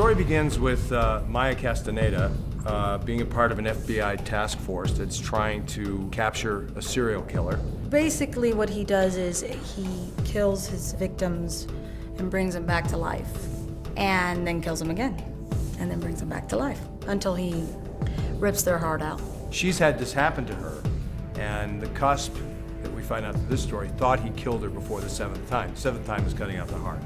story begins with Maya Castaneda being a part of an FBI task force that's trying to capture a serial killer. Basically what he does is he kills his victims and brings them back to life, and then kills them again, and then brings them back to life until he rips their heart out. She's had this happen to her, and the cusp that we find out through this story thought he killed her before the seventh time. The seventh time is cutting out the heart.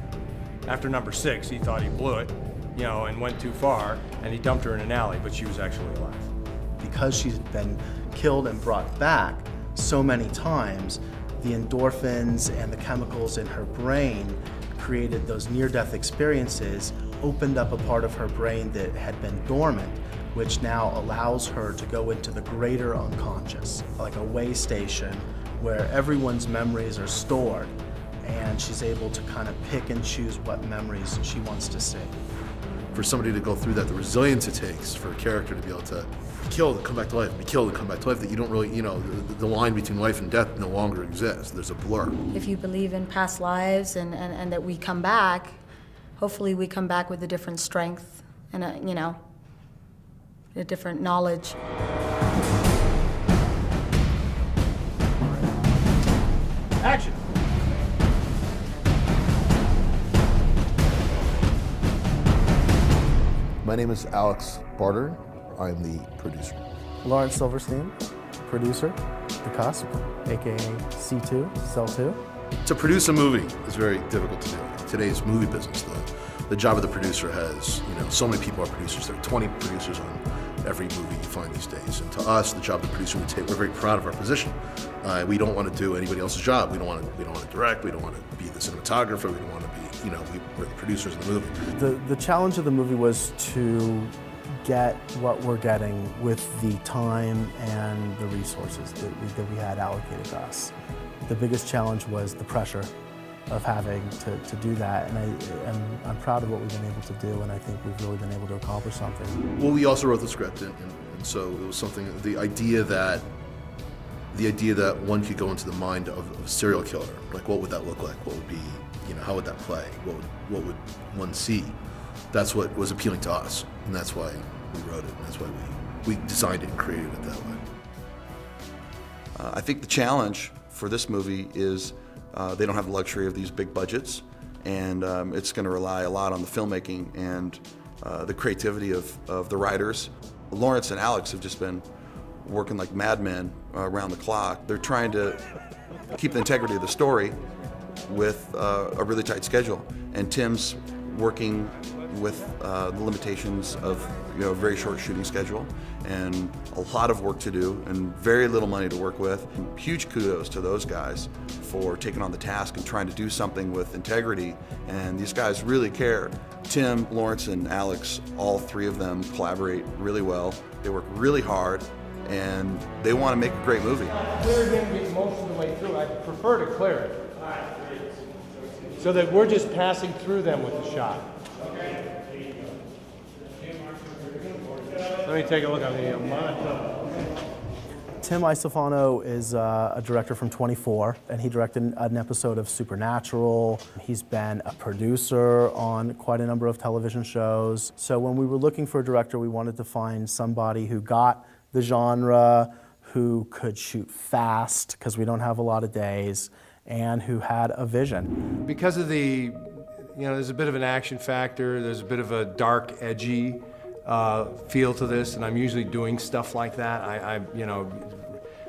After number 6, he thought he blew it, you know, and went too far, and he dumped her in an alley, but she was actually alive. Because she's been killed and brought back so many times, the endorphins and the chemicals in her brain created those near-death experiences, opened up a part of her brain that had been dormant, which now allows her to go into the greater unconscious, like a way station where everyone's memories are stored, and she's able to kind of pick and choose what memories she wants to see. For somebody to go through that, the resilience it takes for a character to be able to be killed and come back to life, be killed and come back to life, that you don't really, you know, the line between life and death no longer exists. There's a blur. If you believe in past lives and that we come back, hopefully we come back with a different strength and a different knowledge. Action! My name is Alex Barter. I'm the producer. Lawrence Silverstein, producer, The Cusp, aka C2, Cell 2. To produce a movie is very difficult to do. In today's movie business, the job of the producer has, you know, so many people are producers. There are 20 producers on every movie you find these days. And to us, the job of the producer, we're very proud of our position. We don't want to do anybody else's job. We don't want to direct. We don't want to be the cinematographer. We don't want to be, you know, we're the producers of the movie. The challenge of the movie was to get what we're getting with the time and the resources that we had allocated to us. The biggest challenge was the pressure of having to do that, and I'm proud of what we've been able to do, and I think we've really been able to accomplish something. Well, we also wrote the script, and so it was something, the idea that one could go into the mind of a serial killer, like what would that look like? What would be, you know, how would that play? What would one see? That's what was appealing to us, and that's why we wrote it, and that's why we designed it and created it that way. I think the challenge for this movie is they don't have the luxury of these big budgets, and it's going to rely a lot on the filmmaking and the creativity of the writers. Lawrence and Alex have just been working like madmen around the clock. They're trying to keep the integrity of the story with a really tight schedule, and Tim's working with the limitations of, you know, a very short shooting schedule and a lot of work to do and very little money to work with. Huge kudos to those guys for taking on the task and trying to do something with integrity, and these guys really care. Tim, Lawrence, and Alex, all 3 of them collaborate really well. They work really hard, and they want to make a great movie. Clear him most of the way through. I prefer to clear it, so that we're just passing through them with the shot. Let me take a look at the monitor. Tim Isofano is a director from 24, and he directed an episode of Supernatural. He's been a producer on quite a number of television shows. So when we were looking for a director, we wanted to find somebody who got the genre, who could shoot fast, because we don't have a lot of days, and who had a vision. Because of the, you know, there's a bit of an action factor, there's a bit of a dark, edgy feel to this, and I'm usually doing stuff like that. You know,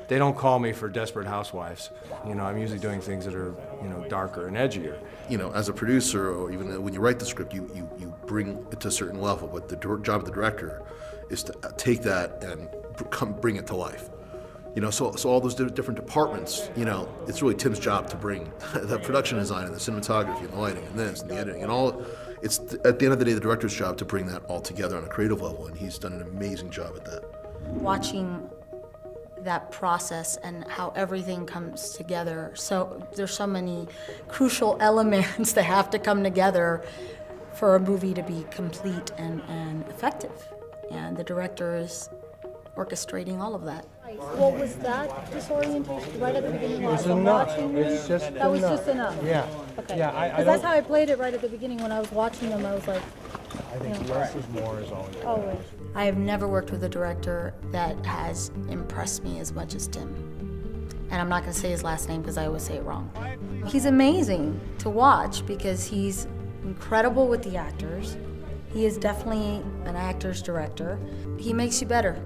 they don't call me for Desperate Housewives. You know, I'm usually doing things that are, you know, darker and edgier. You know, as a producer, or even when you write the script, you bring it to a certain level, but the job of the director is to take that and bring it to life. You know, so all those different departments, you know, it's really Tim's job to bring the production design and the cinematography and the lighting and this and the editing and all. It's at the end of the day the director's job to bring that all together on a creative level, and he's done an amazing job at that. Watching that process and how everything comes together. So there's so many crucial elements that have to come together for a movie to be complete and effective. And the director is orchestrating all of that. What was that disorientation right at the beginning? It's enough. It's just that was just enough? Yeah. Okay. Yeah, Because that's how I played it right at the beginning when I was watching them. I was like, I think less is more is always better. Always. I have never worked with a director that has impressed me as much as Tim. And I'm not gonna say his last name because I always say it wrong. He's amazing to watch because he's incredible with the actors. He is definitely an actor's director. He makes you better.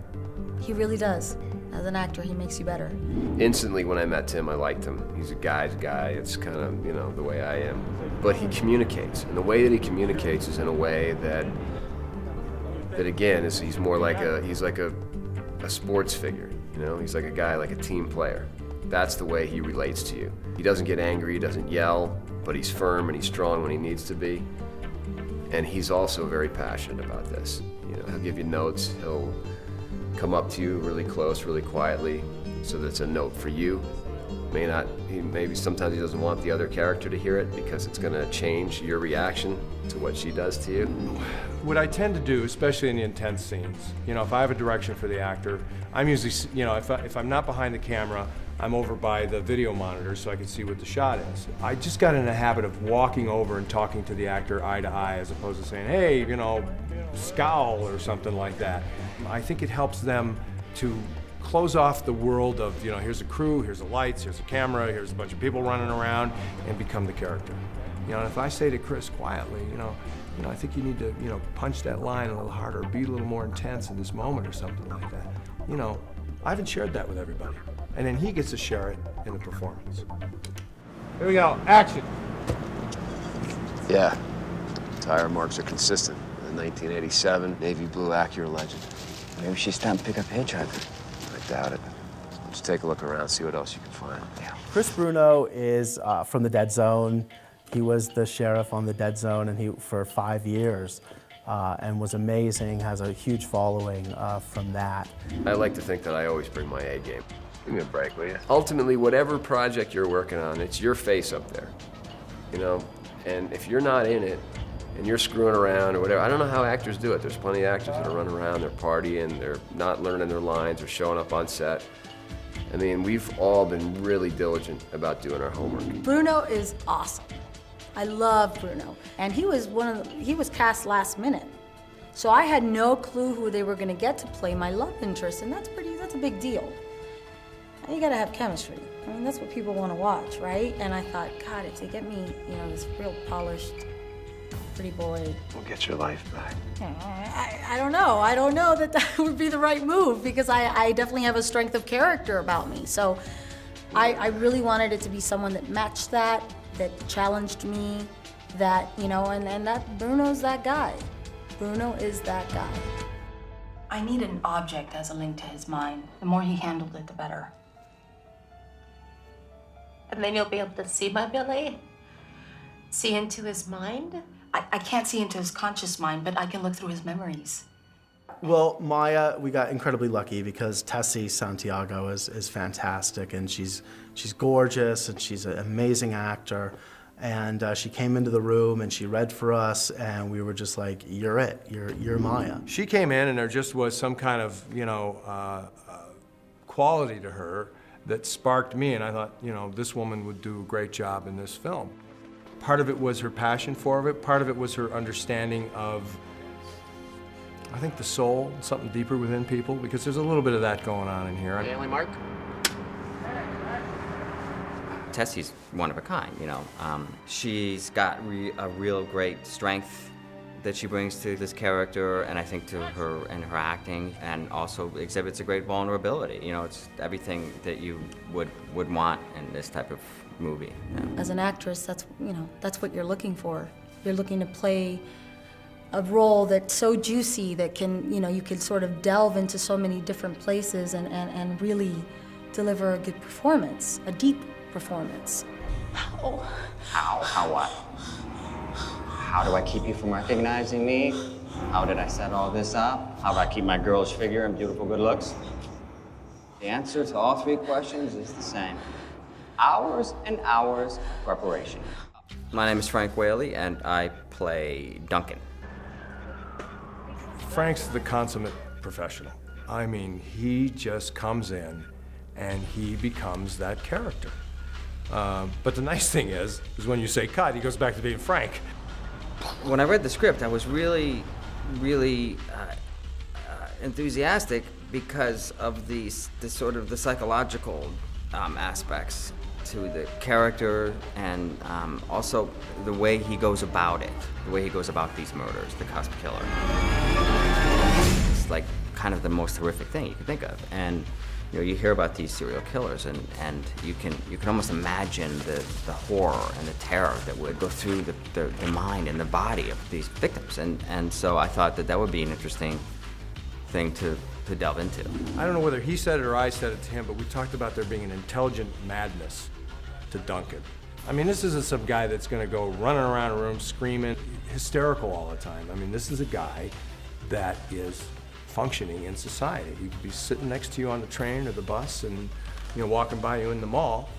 He really does. As an actor, he makes you better. Instantly when I met Tim, I liked him. He's a guy's guy. It's kind of, you know, the way I am. But he communicates, and the way that he communicates is in a way that again, he's more like a sports figure, you know? He's like a guy, like a team player. That's the way he relates to you. He doesn't get angry, he doesn't yell, but he's firm and he's strong when he needs to be. And he's also very passionate about this. You know, he'll give you notes, he'll come up to you really close, really quietly, so that's a note for you. Maybe sometimes he doesn't want the other character to hear it because it's gonna change your reaction to what she does to you. What I tend to do, especially in the intense scenes, you know, if I have a direction for the actor, I'm usually, you know, if I'm not behind the camera, I'm over by the video monitor so I can see what the shot is. I just got in the habit of walking over and talking to the actor eye to eye as opposed to saying, hey, you know, scowl or something like that. I think it helps them to close off the world of, you know, here's a crew, here's the lights, here's a camera, here's a bunch of people running around, and become the character. You know, and if I say to Chris quietly, you know, I think you need to, you know, punch that line a little harder, be a little more intense in this moment or something like that. You know, I haven't shared that with everybody. And then he gets to share it in the performance. Here we go, action. Yeah, tire marks are consistent. The 1987 navy blue Acura Legend. Maybe she's starting to pick up hitchhikers. I doubt it. Let's take a look around, see what else you can find. Yeah. Chris Bruno is from the Dead Zone. He was the sheriff on the Dead Zone and for 5 years and was amazing, has a huge following from that. I like to think that I always bring my A game. Give me a break, will you? Ultimately, whatever project you're working on, it's your face up there, you know? And if you're not in it, and you're screwing around or whatever, I don't know how actors do it. There's plenty of actors that are running around, they're partying, they're not learning their lines, or showing up on set. I mean, we've all been really diligent about doing our homework. Bruno is awesome. I love Bruno. And he was cast last minute. So I had no clue who they were gonna get to play my love interest, and that's a big deal. And you gotta have chemistry. I mean, that's what people wanna watch, right? And I thought, God, if they get me, you know, this real polished, pretty boy. We'll get your life back. I don't know. I don't know that would be the right move because I definitely have a strength of character about me. So I really wanted it to be someone that matched that challenged me, that, you know, and that Bruno's that guy. Bruno is that guy. I need an object as a link to his mind. The more he handled it, the better. And then you'll be able to see my Billy? See into his mind? I can't see into his conscious mind, but I can look through his memories. Well, Maya, we got incredibly lucky because Tessie Santiago is fantastic, and she's gorgeous, and she's an amazing actor. And she came into the room and she read for us, and we were just like, "You're it. You're Maya." She came in, and there just was some kind of, you know, quality to her that sparked me, and I thought, you know, this woman would do a great job in this film. Part of it was her passion for it. Part of it was her understanding of, I think, the soul, something deeper within people, because there's a little bit of that going on in here. Family, Mark? Tessie's one of a kind, you know. She's got a real great strength that she brings to this character, and I think to her and her acting, and also exhibits a great vulnerability. You know, it's everything that you would want in this type of movie. You know? As an actress, that's what you're looking for. You're looking to play a role that's so juicy that can, you know, you can sort of delve into so many different places and really deliver a good performance, a deep performance. How? How what? How do I keep you from recognizing me? How did I set all this up? How do I keep my girlish figure and beautiful good looks? The answer to all three questions is the same. Hours and hours of preparation. My name is Frank Whaley, and I play Duncan. Frank's the consummate professional. I mean, he just comes in and he becomes that character. But the nice thing is when you say cut, he goes back to being Frank. When I read the script, I was really really enthusiastic because of the sort of the psychological aspects to the character, and also the way he goes about it, the way he goes about these murders, the cusp killer. It's like kind of the most horrific thing you can think of. And you know, you hear about these serial killers, and you can almost imagine the horror and the terror that would go through the mind and the body of these victims. And so I thought that would be an interesting thing to delve into. I don't know whether he said it or I said it to him, but we talked about there being an intelligent madness to Duncan. I mean, this isn't some guy that's gonna go running around a room screaming, hysterical all the time. I mean, this is a guy that is functioning in society. He could be sitting next to you on the train or the bus and, you know, walking by you in the mall,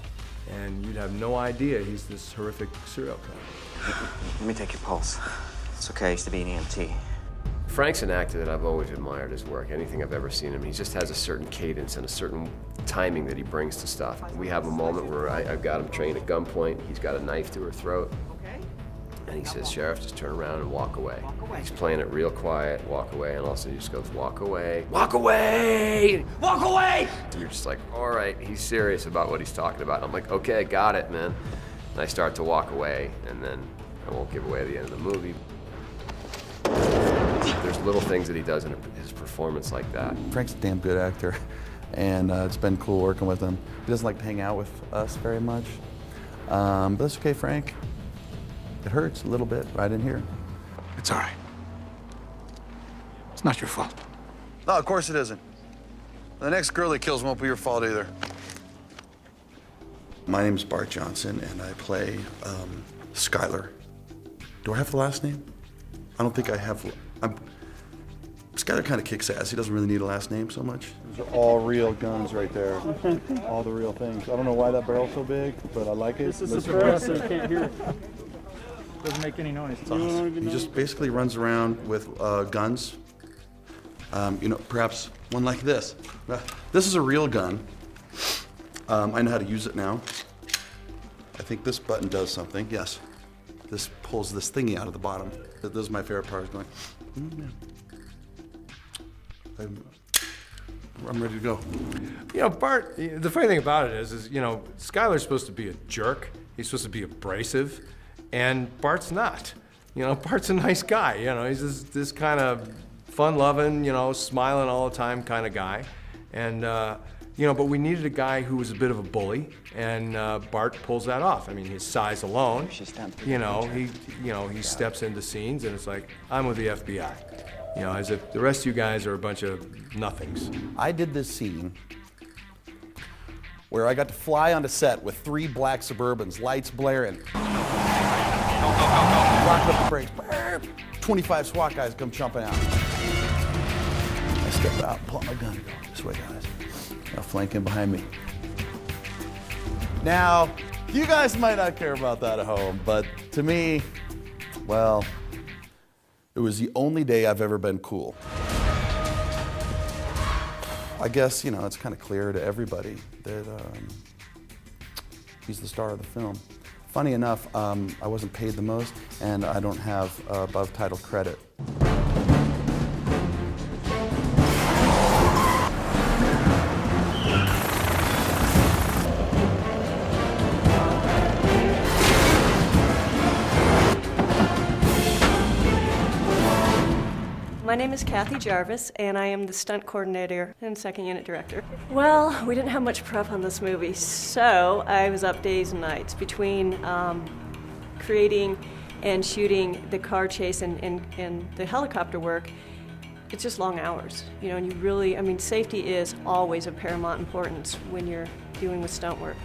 and you'd have no idea he's this horrific serial killer. Let me take your pulse. It's okay, I used to be an EMT. Frank's an actor that I've always admired his work, anything I've ever seen him. He just has a certain cadence and a certain timing that he brings to stuff. We have a moment where I've got him trained at gunpoint, he's got a knife to her throat, and he says, "Sheriff, just turn around and walk away." He's playing it real quiet, walk away, and all of a sudden he just goes, "Walk away, walk away, walk away!" And you're just like, all right, he's serious about what he's talking about. I'm like, okay, got it, man. And I start to walk away, and then I won't give away the end of the movie. There's little things that he does in his performance like that. Frank's a damn good actor, and it's been cool working with him. He doesn't like to hang out with us very much, but that's okay, Frank. It hurts a little bit right in here. It's all right. It's not your fault. No, of course it isn't. The next girl he kills won't be your fault either. My name's Bart Johnson, and I play Skyler. Do I have the last name? I don't think I have. Skyler kind of kicks ass. He doesn't really need a last name so much. Those are all real guns right there. All the real things. I don't know why that barrel's so big, but I like it. This is suppressor. You can't hear it. Doesn't make any noise. It's awesome. He just basically runs around with guns. You know, perhaps one like this. This is a real gun. I know how to use it now. I think this button does something. Yes. This pulls this thingy out of the bottom. This is my favorite part, is going, yeah. I'm ready to go. You know, Bart, the funny thing about it is, you know, Skyler's supposed to be a jerk. He's supposed to be abrasive, and Bart's not. You know, Bart's a nice guy. You know, he's this kind of fun-loving, you know, smiling all the time kind of guy. And, you know, but we needed a guy who was a bit of a bully, and Bart pulls that off. I mean, his size alone, you know, he steps into scenes, and it's like, I'm with the FBI. You know, as if the rest of you guys are a bunch of nothings. I did this scene where I got to fly onto set with 3 black Suburbans, lights blaring. Locked up the brakes. 25 SWAT guys come jumping out. I step out, pull out my gun, and go, this way, guys. Now flank in behind me. Now, you guys might not care about that at home, but to me, well, it was the only day I've ever been cool. I guess, you know, it's kind of clear to everybody that he's the star of the film. Funny enough, I wasn't paid the most, and I don't have above title credit. My name is Kathy Jarvis, and I am the stunt coordinator and second unit director. Well, we didn't have much prep on this movie, so I was up days and nights between creating and shooting the car chase and the helicopter work. It's just long hours, you know, and you really, I mean, safety is always of paramount importance when you're dealing with stunt work.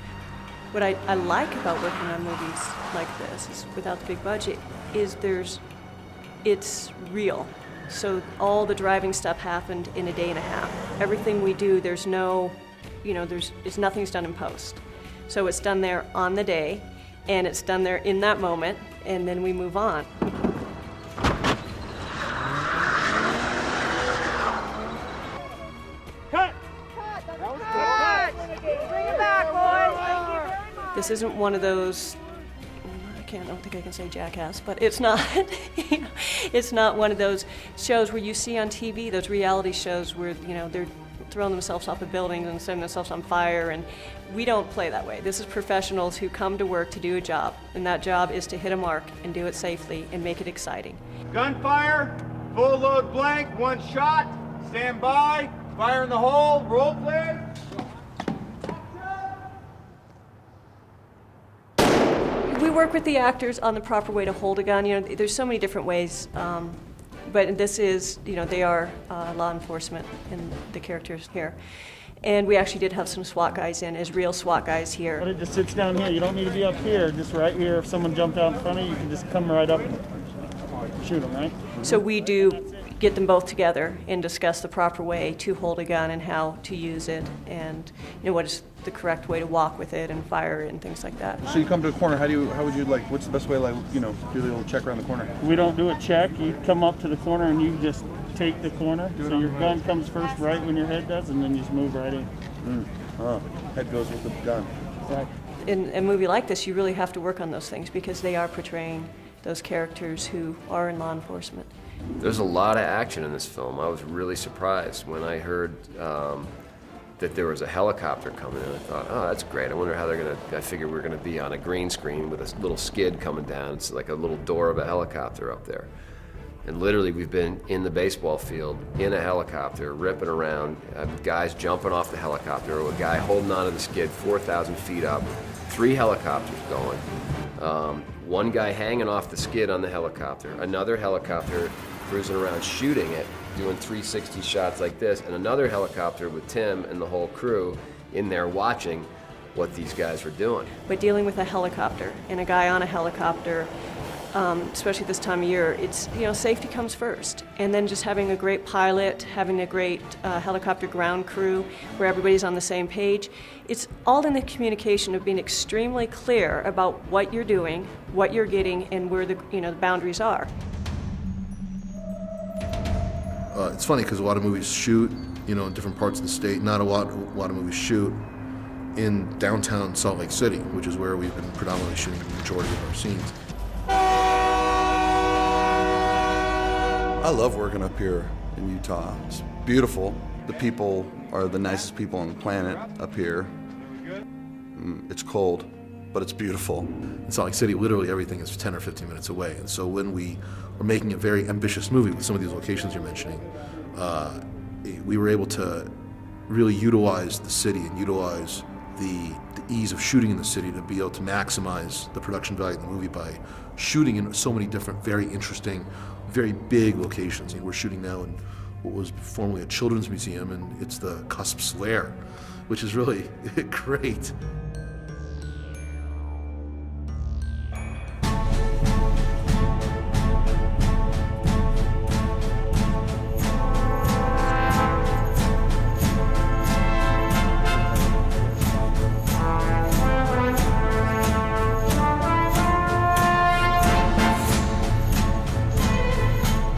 What I like about working on movies like this, is without the big budget, is it's real. So all the driving stuff happened in a day and a half. Everything we do, there's no, you know, nothing's done in post. So it's done there on the day, and it's done there in that moment, and then we move on. Cut! Bring it back, boys! This isn't one of those, don't think I can say jackass, but it's not, it's not one of those shows where you see on TV, those reality shows where, they're throwing themselves off of buildings and setting themselves on fire, and we don't play that way. This is professionals who come to work to do a job, and that job is to hit a mark and do it safely and make it exciting. Gunfire, full load blank, 1 shot, stand by, fire in the hole, roll please. We work with the actors on the proper way to hold a gun. There's so many different ways, but this is, they are law enforcement and the characters here. And we actually did have some SWAT guys in as real SWAT guys here. But it just sits down here. You don't need to be up here, just right here. If someone jumped out in front of you, you can just come right up and shoot them, right? So we do get them both together and discuss the proper way to hold a gun and how to use it, and what is the correct way to walk with it and fire it and things like that. So you come to a corner, how would you what's the best way do the little check around the corner? We don't do a check. You come up to the corner and you just take the corner. So your gun comes first right when your head does, and then you just move right in. Head goes with the gun. Exactly. In a movie like this, you really have to work on those things because they are portraying those characters who are in law enforcement. There's a lot of action in this film. I was really surprised when I heard that there was a helicopter coming in. I thought, oh, that's great. I wonder how they're gonna, I figured we were gonna be on a green screen with a little skid coming down. It's like a little door of a helicopter up there. And literally we've been in the baseball field in a helicopter, ripping around, guys jumping off the helicopter, a guy holding onto the skid 4,000 feet up, 3 helicopters going. One guy hanging off the skid on the helicopter, another helicopter cruising around shooting it, doing 360 shots like this, and another helicopter with Tim and the whole crew in there watching what these guys were doing. But dealing with a helicopter and a guy on a helicopter, especially this time of year, it's, safety comes first. And then just having a great pilot, having a great helicopter ground crew where everybody's on the same page. It's all in the communication of being extremely clear about what you're doing, what you're getting, and where the boundaries are. It's funny because a lot of movies shoot, in different parts of the state. Not a lot of movies shoot in downtown Salt Lake City, which is where we've been predominantly shooting the majority of our scenes. I love working up here in Utah. It's beautiful. The people are the nicest people on the planet up here. It's cold, but it's beautiful. In Salt Lake City, literally everything is 10 or 15 minutes away. And so when we were making a very ambitious movie with some of these locations you're mentioning, we were able to really utilize the city and utilize the ease of shooting in the city to be able to maximize the production value of the movie by shooting in so many different, very interesting, very big locations. We're shooting now in what was formerly a children's museum, and it's the Cusp's Lair, which is really great.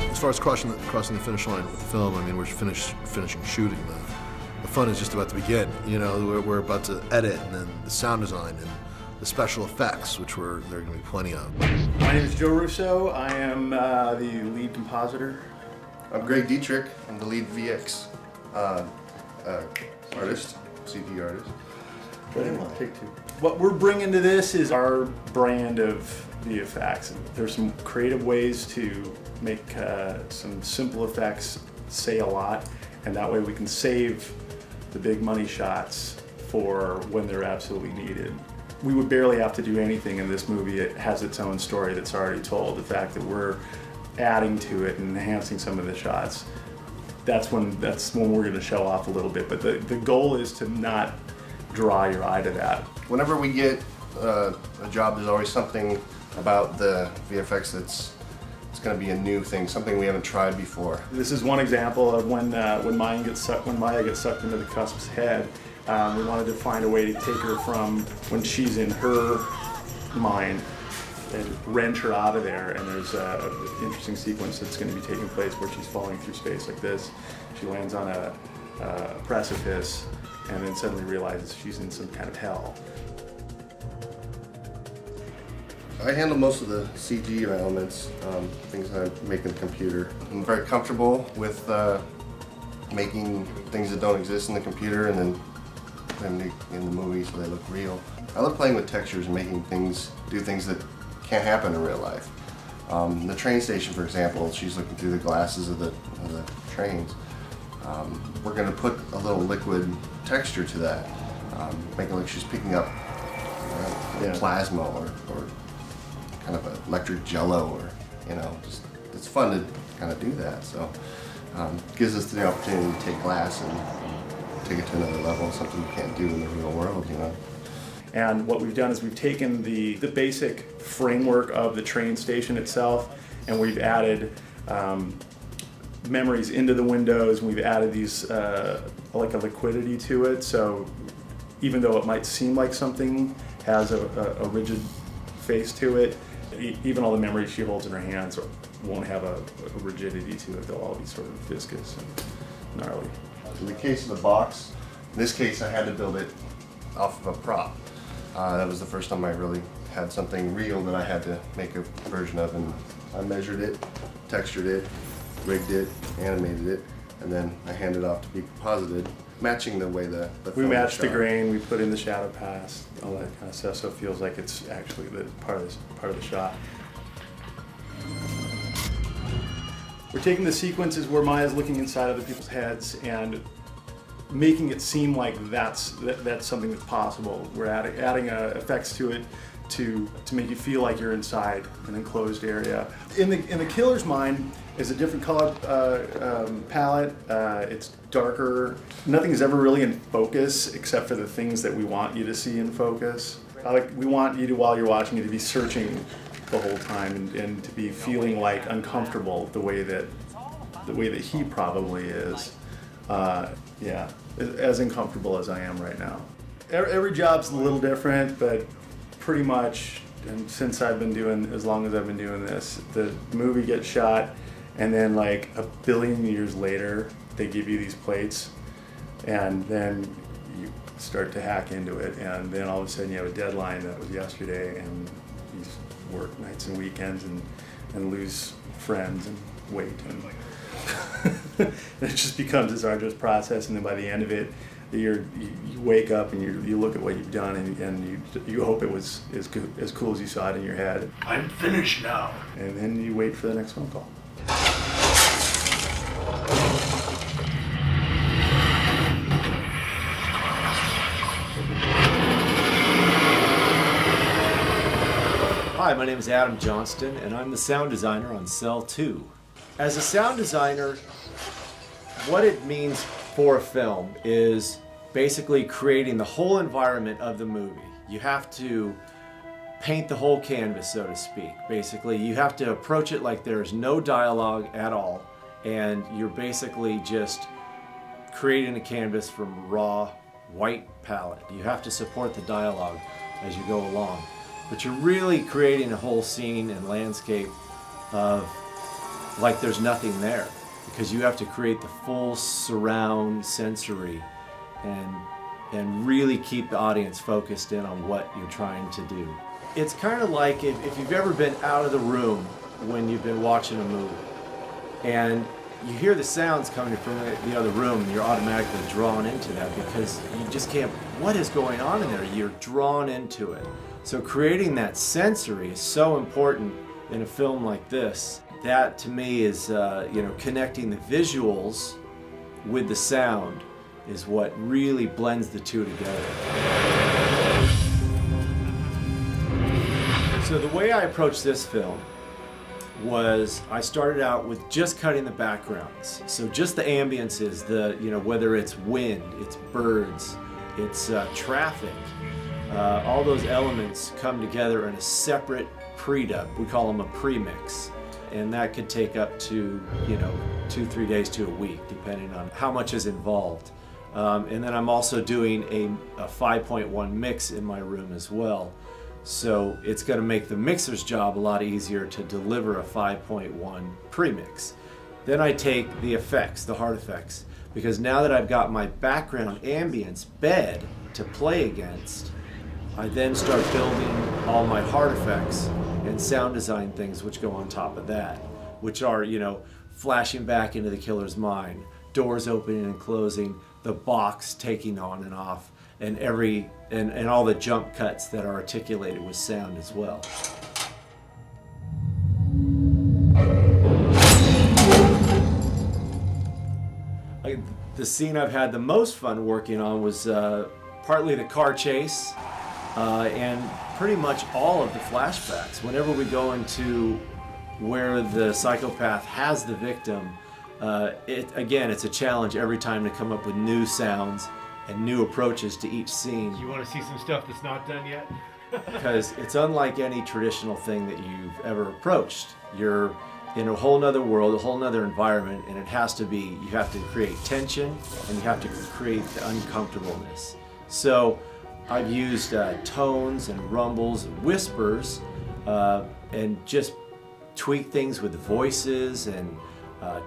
As far as crossing the finish line with the film, we're finishing shooting. The fun is just about to begin. We're about to edit, and then the sound design and the special effects, which there are going to be plenty of. My name is Joe Russo. I am the lead compositor. I'm Greg Dietrich. I'm the lead VX artist, CG artist. Take 2. What we're bringing to this is our brand of VFX. There's some creative ways to make some simple effects say a lot, and that way we can save the big money shots for when they're absolutely needed. We would barely have to do anything in this movie. It has its own story that's already told. The fact that we're adding to it and enhancing some of the shots, that's when we're going to show off a little bit. But the goal is to not draw your eye to that. Whenever we get a job, there's always something about the VFX it's going to be a new thing, something we haven't tried before. This is one example of when Maya gets sucked into the Cusp's head. We wanted to find a way to take her from when she's in her mind and wrench her out of there. And there's an interesting sequence that's going to be taking place where she's falling through space like this. She lands on a precipice and then suddenly realizes she's in some kind of hell. I handle most of the CG elements, things that I make in the computer. I'm very comfortable with making things that don't exist in the computer and then putting them in the movie so they look real. I love playing with textures and making things, do things that can't happen in real life. The train station, for example, she's looking through the glasses of the trains. We're going to put a little liquid texture to that, make it like she's picking up plasma or kind of an electric jello, or just, it's fun to kind of do that. So gives us the opportunity to take glass and take it to another level, something you can't do in the real world, And what we've done is we've taken the basic framework of the train station itself, and we've added memories into the windows. We've added these like a liquidity to it, so even though it might seem like something has a rigid face to it, even all the memories she holds in her hands won't have a rigidity to it. They'll all be sort of viscous and gnarly. In the case of the box, in this case I had to build it off of a prop. That was the first time I really had something real that I had to make a version of, and I measured it, textured it, rigged it, animated it, and then I handed it off to be composited, matching the way the We film matched the shot. grain, we put in the shadow pass, all that kind of stuff, so it feels like it's actually the part of the shot. We're taking the sequences where Maya's looking inside other people's heads and making it seem like that's something that's possible. We're adding effects to it to make you feel like you're inside an enclosed area. In the killer's mind is a different color palette. It's darker. Nothing is ever really in focus except for the things that we want you to see in focus. We want you to, while you're watching it, to be searching the whole time and to be feeling like uncomfortable the way that he probably is. Yeah, as uncomfortable as I am right now. Every job's a little different, but pretty much, and since I've been doing, as long as I've been doing this, the movie gets shot, and then like a billion years later, they give you these plates, and then you start to hack into it, and then all of a sudden you have a deadline that was yesterday, and you work nights and weekends and lose friends and weight, and it just becomes this arduous process, and then by the end of it, you wake up and you look at what you've done, and you hope it was as cool as you saw it in your head. I'm finished now. And then you wait for the next phone call. Hi, my name is Adam Johnston, and I'm the sound designer on Cell 2. As a sound designer, what it means for a film is basically creating the whole environment of the movie. You have to paint the whole canvas, so to speak. Basically, you have to approach it like there's no dialogue at all, and you're basically just creating a canvas from raw white palette. You have to support the dialogue as you go along, but you're really creating a whole scene and landscape of like there's nothing there, because you have to create the full surround sensory and really keep the audience focused in on what you're trying to do. It's kind of like if you've ever been out of the room when you've been watching a movie and you hear the sounds coming from the other room, and you're automatically drawn into that because you just can't, what is going on in there? You're drawn into it. So creating that sensory is so important in a film like this. That to me is, connecting the visuals with the sound is what really blends the two together. So the way I approached this film was I started out with just cutting the backgrounds. So just the ambiences, whether it's wind, it's birds, it's traffic, all those elements come together in a separate pre-dub. We call them a pre-mix. And that could take up to, 2-3 days to a week, depending on how much is involved. And then I'm also doing a 5.1 mix in my room as well. So it's going to make the mixer's job a lot easier to deliver a 5.1 premix. Then I take the effects, the hard effects, because now that I've got my background ambience bed to play against, I then start building all my hard effects then sound design things which go on top of that, which are, you know, flashing back into the killer's mind, doors opening and closing, the box taking on and off, and and all the jump cuts that are articulated with sound as well. The scene I've had the most fun working on was partly the car chase and pretty much all of the flashbacks. Whenever we go into where the psychopath has the victim, it's a challenge every time to come up with new sounds and new approaches to each scene. You want to see some stuff that's not done yet? Because it's unlike any traditional thing that you've ever approached. You're in a whole nother world, a whole nother environment, and you have to create tension and you have to create the uncomfortableness. So I've used tones and rumbles and whispers and just tweak things with voices and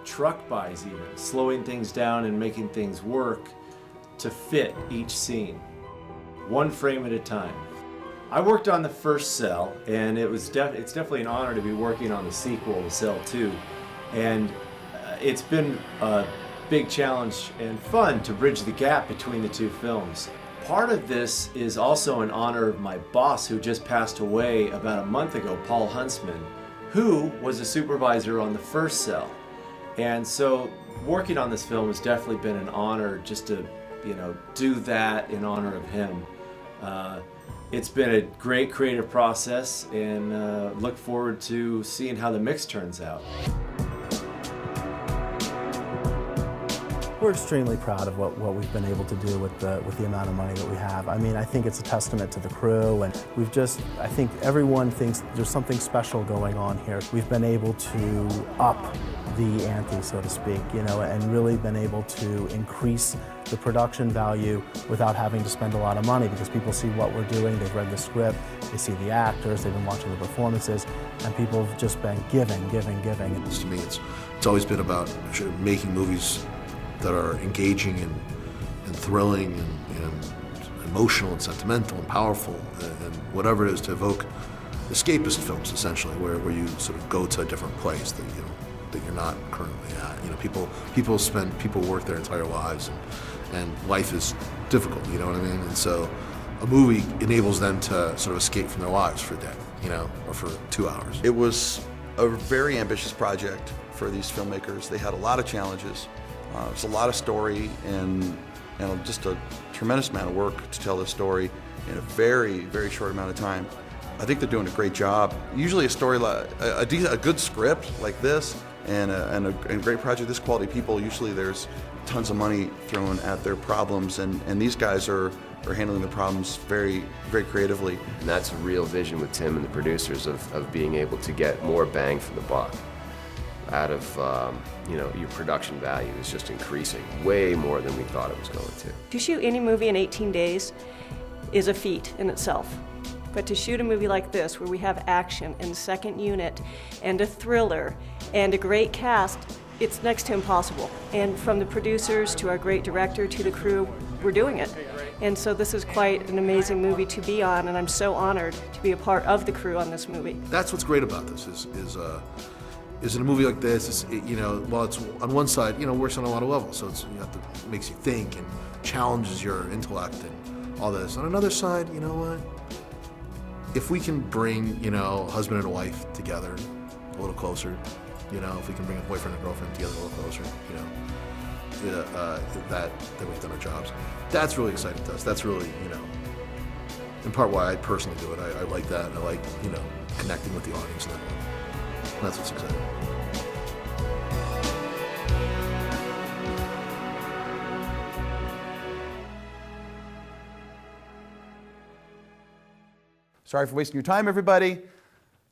truck bys even, slowing things down and making things work to fit each scene, one frame at a time. I worked on the first Cell, and it's definitely an honor to be working on the sequel to Cell 2, and it's been a big challenge and fun to bridge the gap between the two films. Part of this is also in honor of my boss who just passed away about a month ago, Paul Huntsman, who was a supervisor on the first Cell. And so working on this film has definitely been an honor just to, you know, do that in honor of him. It's been a great creative process, and look forward to seeing how the mix turns out. We're extremely proud of what we've been able to do with the amount of money that we have. I mean, I think it's a testament to the crew, and I think everyone thinks there's something special going on here. We've been able to up the ante, so to speak, you know, and really been able to increase the production value without having to spend a lot of money, because people see what we're doing, they've read the script, they see the actors, they've been watching the performances, and people have just been giving. To me, it's always been about making movies that are engaging and thrilling and emotional and sentimental and powerful and whatever it is to evoke escapist films, essentially, where you sort of go to a different place that you're not currently at. You know, people work their entire lives and life is difficult, you know what I mean? And so a movie enables them to sort of escape from their lives for a day, you know, or for 2 hours. It was a very ambitious project for these filmmakers. They had a lot of challenges. It's a lot of story and just a tremendous amount of work to tell this story in a very, very short amount of time. I think they're doing a great job. Usually a story, a good script like this and a great project this quality, people, usually there's tons of money thrown at their problems, and these guys are handling the problems very, very creatively. And that's a real vision with Tim and the producers of being able to get more bang for the buck out of your production value is just increasing way more than we thought it was going to. To shoot any movie in 18 days is a feat in itself. But to shoot a movie like this, where we have action and second unit and a thriller and a great cast, it's next to impossible. And from the producers to our great director to the crew, we're doing it. And so this is quite an amazing movie to be on, and I'm so honored to be a part of the crew on this movie. That's what's great about this is in a movie like this, while it's on one side, works on a lot of levels, so it makes you think and challenges your intellect and all this. On another side, you know what? If we can bring, husband and wife together a little closer, if we can bring a boyfriend and girlfriend together a little closer, then we've done our jobs. That's really exciting to us. That's really, in part why I personally do it. I like that. I like, connecting with the audience in that way. That's what's exciting. Sorry for wasting your time, everybody.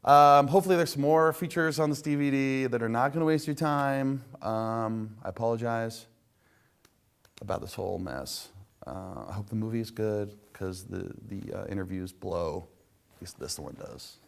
Hopefully there's some more features on this DVD that are not going to waste your time. I apologize about this whole mess. I hope the movie is good, because the interviews blow. At least this one does.